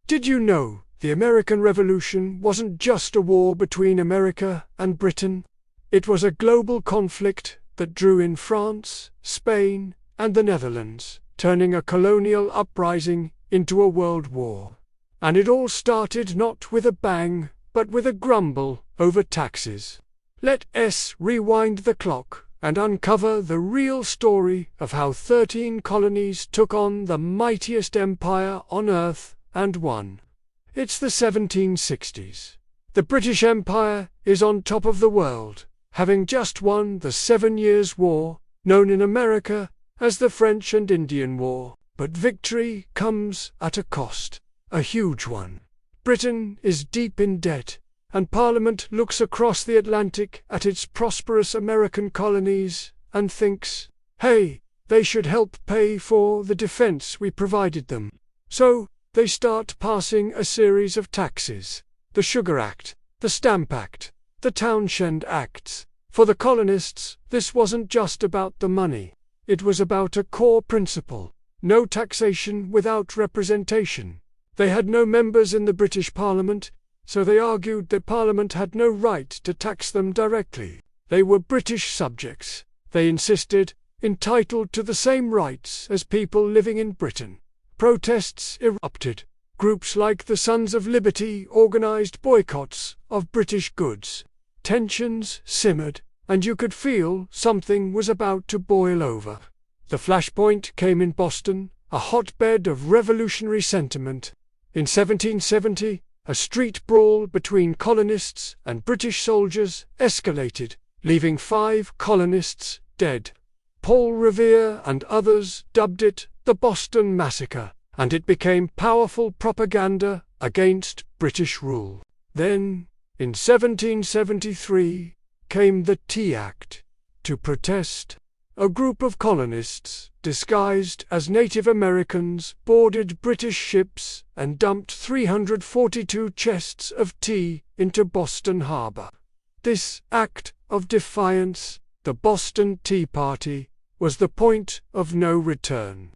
Did you know the American Revolution wasn't just a war between America and Britain? It was a global conflict that drew in France, Spain, and the Netherlands, turning a colonial uprising into a world war. And it all started not with a bang, but with a grumble over taxes. Let's rewind the clock and uncover the real story of how 13 colonies took on the mightiest empire on earth and won. It's the 1760s. The British Empire is on top of the world, having just won the 7 Years' War, known in America as the French and Indian War. But victory comes at a cost, a huge one. Britain is deep in debt, and Parliament looks across the Atlantic at its prosperous American colonies and thinks, hey, they should help pay for the defense we provided them. So they start passing a series of taxes: the Sugar Act, the Stamp Act, the Townshend Acts. For the colonists, this wasn't just about the money. It was about a core principle: no taxation without representation. They had no members in the British Parliament, so they argued that Parliament had no right to tax them directly. They were British subjects, they insisted, entitled to the same rights as people living in Britain. Protests erupted. Groups like the Sons of Liberty organized boycotts of British goods. Tensions simmered, and you could feel something was about to boil over. The flashpoint came in Boston, a hotbed of revolutionary sentiment. In 1770, a street brawl between colonists and British soldiers escalated, leaving 5 colonists dead. Paul Revere and others dubbed it the Boston Massacre, and it became powerful propaganda against British rule. Then, in 1773, came the Tea Act. To protest, a group of colonists, disguised as Native Americans, boarded British ships and dumped 342 chests of tea into Boston Harbor. This act of defiance, the Boston Tea Party, was the point of no return.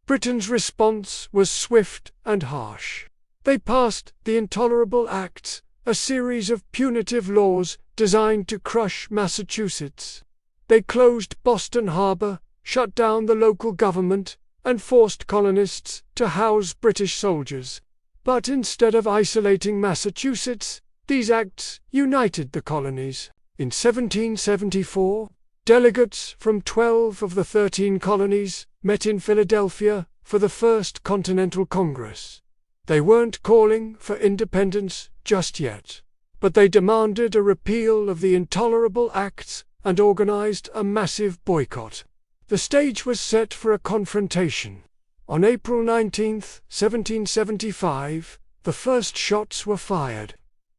Britain's response was swift and harsh. They passed the Intolerable Acts, a series of punitive laws designed to crush Massachusetts. They closed Boston Harbor, shut down the local government, and forced colonists to house British soldiers. But instead of isolating Massachusetts, these acts united the colonies. In 1774, delegates from 12 of the 13 colonies met in Philadelphia for the First Continental Congress. They weren't calling for independence just yet, but they demanded a repeal of the Intolerable Acts and organized a massive boycott. The stage was set for a confrontation. On April 19, 1775, the first shots were fired.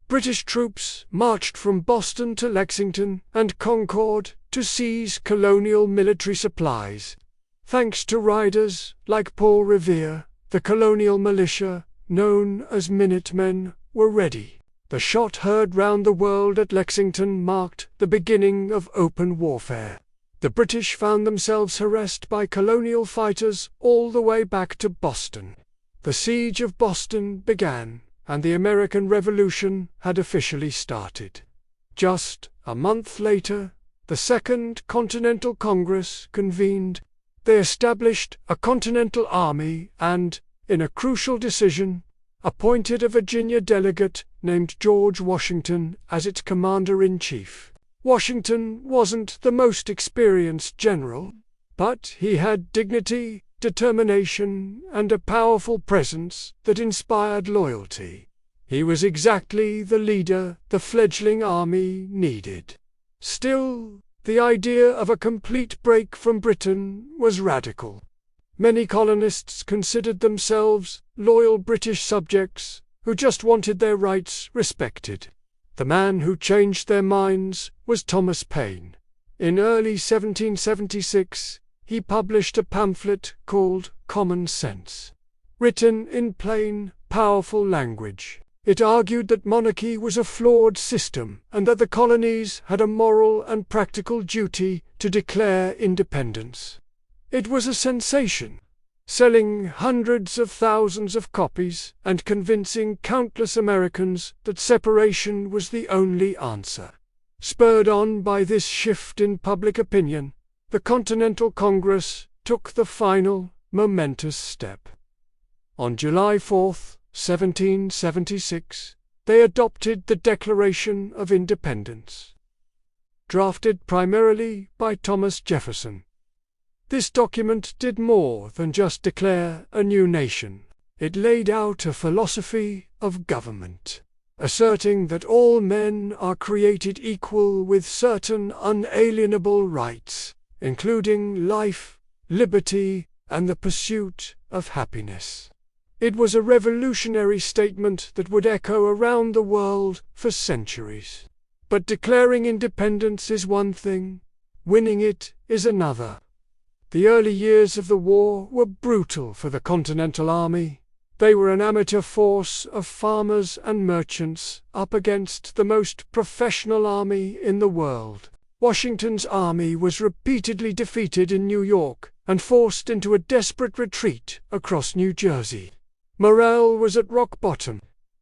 British troops marched from Boston to Lexington and Concord to seize colonial military supplies. Thanks to riders like Paul Revere, the colonial militia, known as Minutemen, were ready. The shot heard round the world at Lexington marked the beginning of open warfare. The British found themselves harassed by colonial fighters all the way back to Boston. The siege of Boston began, and the American Revolution had officially started. Just a month later, the Second Continental Congress convened. They established a Continental Army and, in a crucial decision, appointed a Virginia delegate named George Washington as its commander-in-chief. Washington wasn't the most experienced general, but he had dignity, determination, and a powerful presence that inspired loyalty. He was exactly the leader the fledgling army needed. Still, the idea of a complete break from Britain was radical. Many colonists considered themselves loyal British subjects who just wanted their rights respected. The man who changed their minds was Thomas Paine. In early 1776, he published a pamphlet called Common Sense. Written in plain, powerful language, it argued that monarchy was a flawed system and that the colonies had a moral and practical duty to declare independence. It was a sensation. selling hundreds of thousands of copies and convincing countless Americans that separation was the only answer. Spurred on by this shift in public opinion, the Continental Congress took the final, momentous step. On July 4, 1776, they adopted the Declaration of Independence. Drafted primarily by Thomas Jefferson, this document did more than just declare a new nation. It laid out a philosophy of government, asserting that all men are created equal with certain unalienable rights, including life, liberty, and the pursuit of happiness. It was a revolutionary statement that would echo around the world for centuries. But declaring independence is one thing, winning it is another. The early years of the war were brutal for the Continental Army. They were an amateur force of farmers and merchants up against the most professional army in the world. Washington's army was repeatedly defeated in New York and forced into a desperate retreat across New Jersey. Morale was at rock bottom.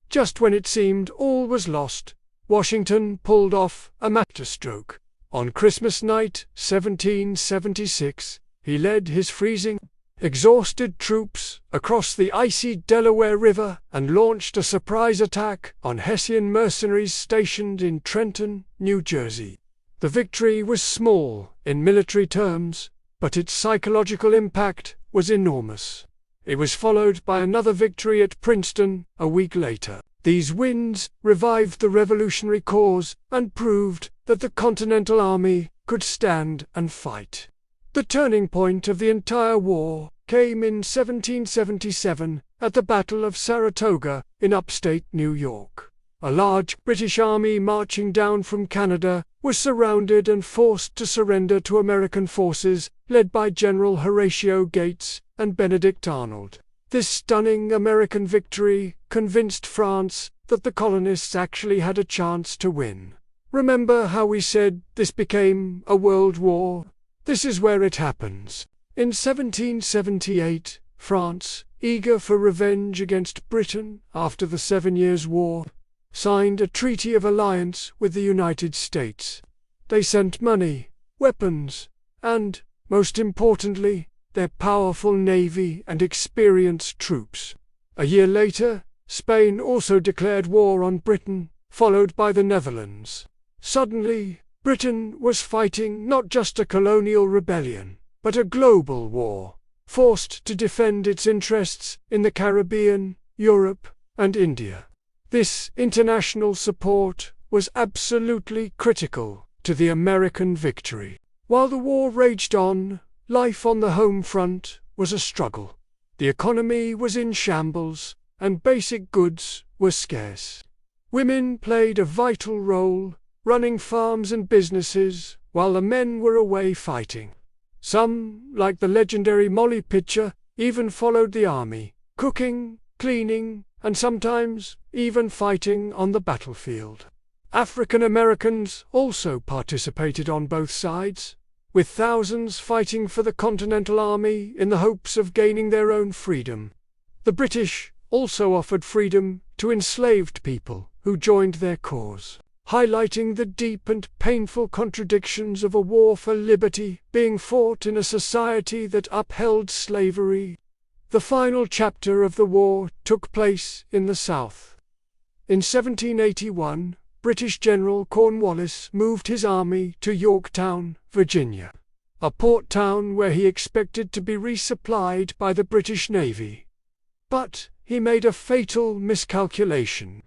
Just when it seemed all was lost, Washington pulled off a masterstroke. On Christmas night, 1776, he led his freezing, exhausted troops across the icy Delaware River and launched a surprise attack on Hessian mercenaries stationed in Trenton, New Jersey. The victory was small in military terms, but its psychological impact was enormous. It was followed by another victory at Princeton a week later. These wins revived the revolutionary cause and proved that the Continental Army could stand and fight. The turning point of the entire war came in 1777 at the Battle of Saratoga in upstate New York. A large British army marching down from Canada was surrounded and forced to surrender to American forces led by General Horatio Gates and Benedict Arnold. This stunning American victory convinced France that the colonists actually had a chance to win. Remember how we said this became a world war? This is where it happens. In 1778, France, eager for revenge against Britain after the 7 Years' War, signed a treaty of alliance with the United States. They sent money, weapons, and, most importantly, their powerful navy and experienced troops. A year later, Spain also declared war on Britain, followed by the Netherlands. Suddenly, Britain was fighting not just a colonial rebellion, but a global war, forced to defend its interests in the Caribbean, Europe, and India. This international support was absolutely critical to the American victory. While the war raged on, life on the home front was a struggle. The economy was in shambles, and basic goods were scarce. Women played a vital role, running farms and businesses, while the men were away fighting. Some, like the legendary Molly Pitcher, even followed the army, cooking, cleaning, and sometimes even fighting on the battlefield. African Americans also participated on both sides, with thousands fighting for the Continental Army in the hopes of gaining their own freedom. The British also offered freedom to enslaved people who joined their cause, highlighting the deep and painful contradictions of a war for liberty being fought in a society that upheld slavery. The final chapter of the war took place in the South. In 1781, British General Cornwallis moved his army to Yorktown, Virginia, a port town where he expected to be resupplied by the British Navy. But he made a fatal miscalculation.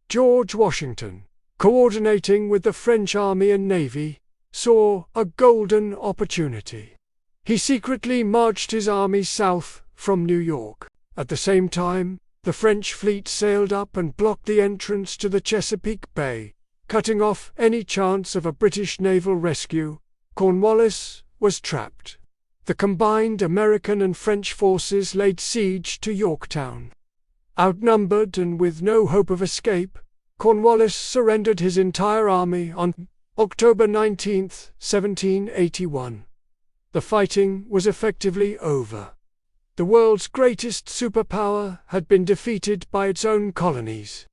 George Washington, coordinating with the French Army and Navy, saw a golden opportunity. He secretly marched his army south from New York. At the same time, the French fleet sailed up and blocked the entrance to the Chesapeake Bay, cutting off any chance of a British naval rescue. Cornwallis was trapped. The combined American and French forces laid siege to Yorktown. Outnumbered and with no hope of escape, Cornwallis surrendered his entire army on October 19, 1781. The fighting was effectively over. The world's greatest superpower had been defeated by its own colonies.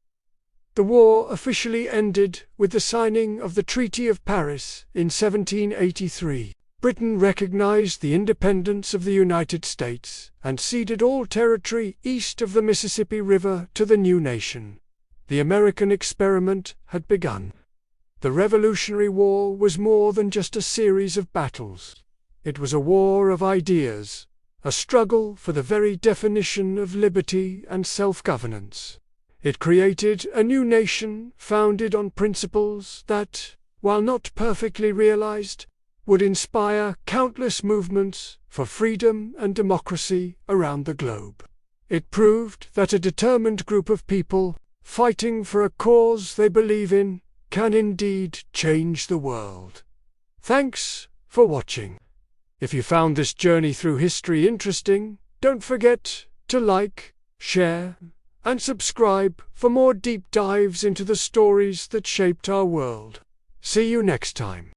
The war officially ended with the signing of the Treaty of Paris in 1783. Britain recognized the independence of the United States and ceded all territory east of the Mississippi River to the new nation. The American experiment had begun. The Revolutionary War was more than just a series of battles. It was a war of ideas, a struggle for the very definition of liberty and self-governance. It created a new nation founded on principles that, while not perfectly realized, would inspire countless movements for freedom and democracy around the globe. It proved that a determined group of people, fighting for a cause they believe in, can indeed change the world. Thanks for watching. If you found this journey through history interesting, don't forget to like, share, and subscribe for more deep dives into the stories that shaped our world. See you next time.